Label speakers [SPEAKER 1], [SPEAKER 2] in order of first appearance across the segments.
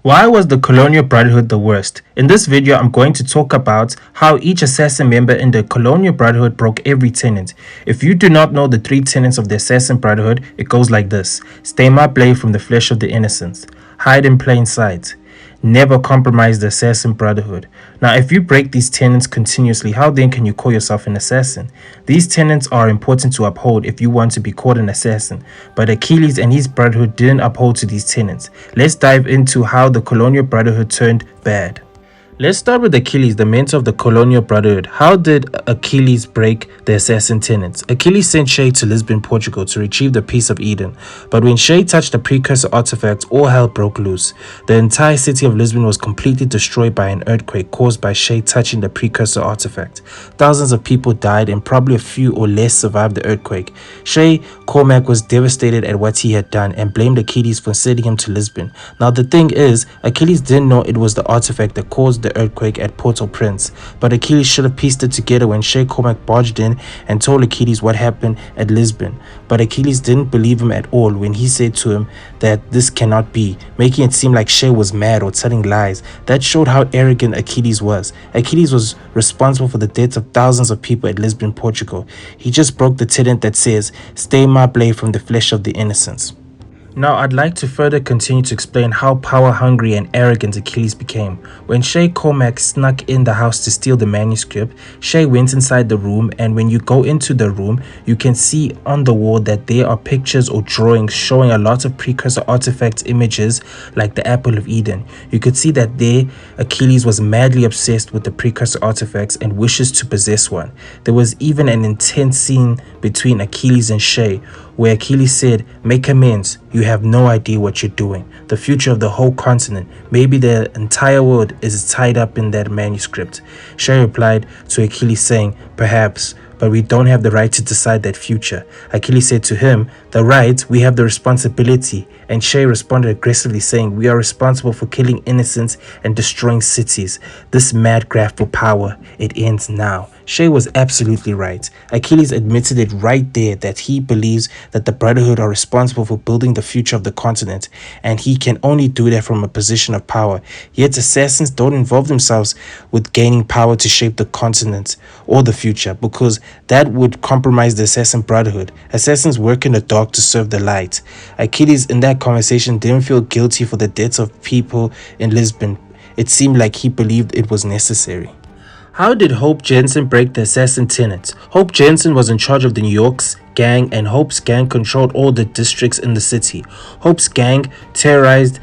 [SPEAKER 1] Why was the Colonial Brotherhood the worst? In this video, I'm going to talk about how each assassin member in the Colonial Brotherhood broke every tenet. If you do not know the 3 tenets of the Assassin Brotherhood, it goes like this. Stay my blade from the flesh of the innocents. Hide in plain sight. Never compromise the Assassin Brotherhood. Now, if you break these tenets continuously, how then can you call yourself an assassin? These tenets are important to uphold if you want to be called an assassin, but Achilles and his brotherhood didn't uphold to these tenets. Let's dive into how the Colonial Brotherhood turned bad. Let's start with Achilles, the mentor of the Colonial Brotherhood. How did Achilles break the assassin tenets? Achilles sent Shay to Lisbon, Portugal to retrieve the Peace of Eden. But when Shay touched the Precursor artifacts, all hell broke loose. The entire city of Lisbon was completely destroyed by an earthquake caused by Shay touching the Precursor artifact. Thousands of people died and probably a few or less survived the earthquake. Shay Cormac was devastated at what he had done and blamed Achilles for sending him to Lisbon. Now the thing is, Achilles didn't know it was the artifact that caused the earthquake at Port-au-Prince, but Achilles should have pieced it together when Shay Cormac barged in and told Achilles what happened at Lisbon. But Achilles didn't believe him at all when he said to him that this cannot be, making it seem like Shay was mad or telling lies. That showed how arrogant Achilles was. Achilles was responsible for the deaths of thousands of people at Lisbon, Portugal. He just broke the tenet that says, "Stay my blade from the flesh of the innocents." Now, I'd like to further continue to explain how power-hungry and arrogant Achilles became. When Shay Cormac snuck in the house to steal the manuscript, Shay went inside the room, and when you go into the room, you can see on the wall that there are pictures or drawings showing a lot of Precursor artifact images like the Apple of Eden. You could see that there, Achilles was madly obsessed with the Precursor artifacts and wishes to possess one. There was even an intense scene between Achilles and Shay, where Achilles said, "Make amends, you have no idea what you're doing. The future of the whole continent, maybe the entire world, is tied up in that manuscript." Shay replied to Achilles saying, "Perhaps, but we don't have the right to decide that future." Achilles said to him, "The right, we have the responsibility." And Shay responded aggressively saying, "We are responsible for killing innocents and destroying cities. This mad grab for power, it ends now." Shay was absolutely right. Achilles admitted it right there that he believes that the Brotherhood are responsible for building the future of the continent, and he can only do that from a position of power. Yet assassins don't involve themselves with gaining power to shape the continent or the future, because that would compromise the Assassin Brotherhood. Assassins work in the dark to serve the light. Achilles in that conversation didn't feel guilty for the deaths of people in Lisbon. It seemed like he believed it was necessary. How did Hope Jensen break the assassin tenets? Hope Jensen was in charge of the New York's gang, and Hope's gang controlled all the districts in the city. Hope's gang terrorized,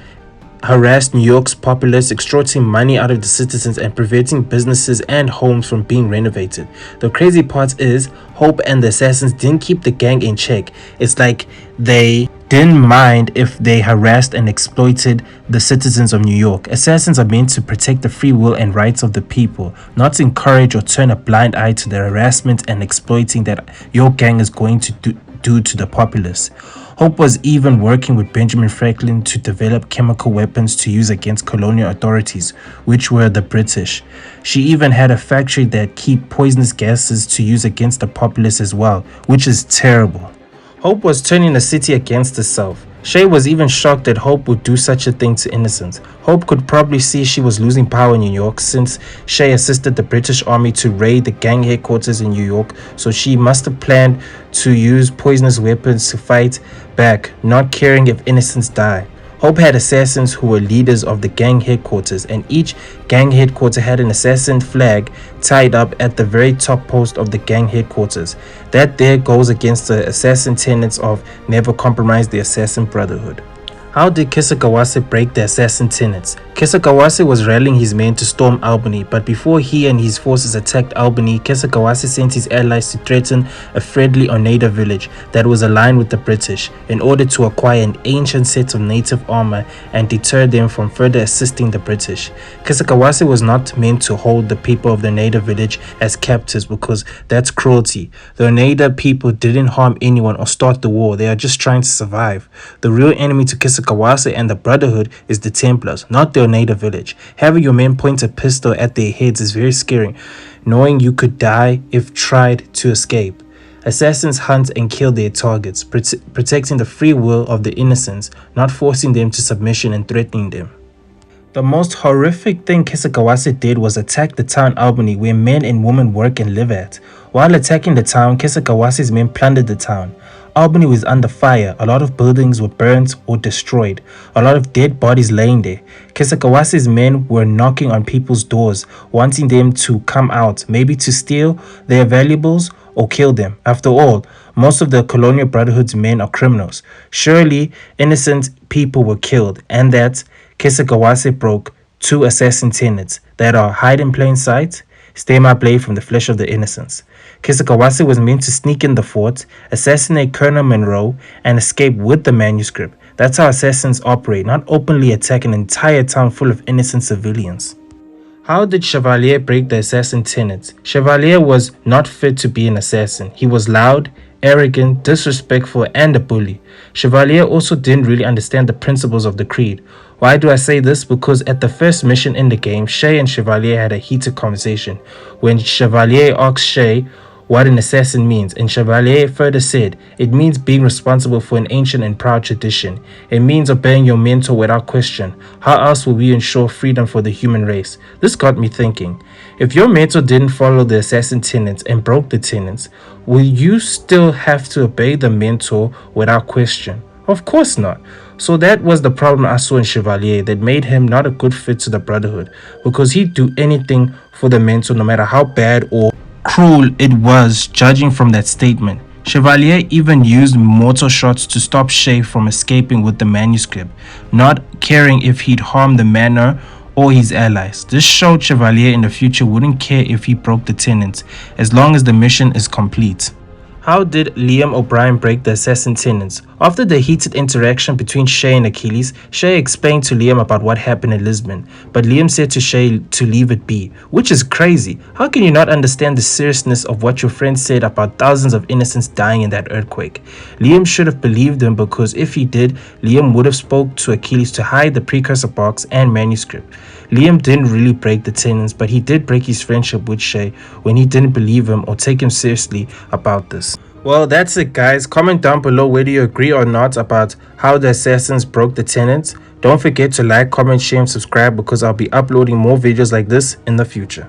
[SPEAKER 1] harassed New York's populace, extorting money out of the citizens and preventing businesses and homes from being renovated. The crazy part is, Hope and the assassins didn't keep the gang in check. It's like they didn't mind if they harassed and exploited the citizens of New York. Assassins are meant to protect the free will and rights of the people, not to encourage or turn a blind eye to the harassment and exploiting that your gang is going to do to the populace. Hope was even working with Benjamin Franklin to develop chemical weapons to use against colonial authorities, which were the British. She even had a factory that kept poisonous gases to use against the populace as well, which is terrible. Hope was turning the city against itself. Shay was even shocked that Hope would do such a thing to innocents. Hope could probably see she was losing power in New York since Shay assisted the British Army to raid the gang headquarters in New York, so she must have planned to use poisonous weapons to fight back, not caring if innocents die. Hope had assassins who were leaders of the gang headquarters, and each gang headquarter had an assassin flag tied up at the very top post of the gang headquarters. That there goes against the assassin tenets of never compromise the Assassin Brotherhood. How did Kisagawase break the assassin tenets? Kisagawase was rallying his men to storm Albany, but before he and his forces attacked Albany, Kisagawase sent his allies to threaten a friendly Oneida village that was aligned with the British in order to acquire an ancient set of native armor and deter them from further assisting the British. Kisagawase was not meant to hold the people of the Oneida village as captives because that's cruelty. The Oneida people didn't harm anyone or start the war, they are just trying to survive. The real enemy to Kisagawase and the Brotherhood is the Templars, not the Oneida village. Having your men point a pistol at their heads is very scary, knowing you could die if tried to escape. Assassins hunt and kill their targets, protecting the free will of the innocents, not forcing them to submission and threatening them. The most horrific thing Kisakawase did was attack the town Albany where men and women work and live at. While attacking the town, Kisakawase's men plundered the town. Albany was under fire, a lot of buildings were burnt or destroyed, a lot of dead bodies laying there. Kisakawase's men were knocking on people's doors, wanting them to come out, maybe to steal their valuables or kill them. After all, most of the Colonial Brotherhood's men are criminals. Surely, innocent people were killed, and that Kisakawase broke two assassin tenets that are hide in plain sight, stay my blade from the flesh of the innocents. Kisakawase was meant to sneak in the fort, assassinate Colonel Monroe, and escape with the manuscript. That's how assassins operate, not openly attack an entire town full of innocent civilians. How did Chevalier break the assassin tenets? Chevalier was not fit to be an assassin. He was loud, arrogant, disrespectful, and a bully. Chevalier also didn't really understand the principles of the creed. Why do I say this? Because at the first mission in the game, Shay and Chevalier had a heated conversation. When Chevalier asked Shay what an assassin means, and Chevalier further said, it means being responsible for an ancient and proud tradition. It means obeying your mentor without question. How else will we ensure freedom for the human race? This got me thinking. If your mentor didn't follow the assassin tenets and broke the tenets, will you still have to obey the mentor without question? Of course not. So that was the problem I saw in Chevalier that made him not a good fit to the Brotherhood, because he'd do anything for the mentor no matter how bad or cruel it was, judging from that statement. Chevalier even used mortar shots to stop Shay from escaping with the manuscript, not caring if he'd harm the manor or his allies. This showed Chevalier in the future wouldn't care if he broke the tenets, as long as the mission is complete. How did Liam O'Brien break the assassin tenets? After the heated interaction between Shay and Achilles, Shay explained to Liam about what happened in Lisbon, but Liam said to Shay to leave it be, which is crazy. How can you not understand the seriousness of what your friend said about thousands of innocents dying in that earthquake? Liam should have believed him, because if he did, Liam would have spoke to Achilles to hide the Precursor box and manuscript. Liam didn't really break the tenets, but he did break his friendship with Shay when he didn't believe him or take him seriously about this. Well, that's it, guys. Comment down below whether you agree or not about how the assassins broke the tenets. Don't forget to like, comment, share, and subscribe, because I'll be uploading more videos like this in the future.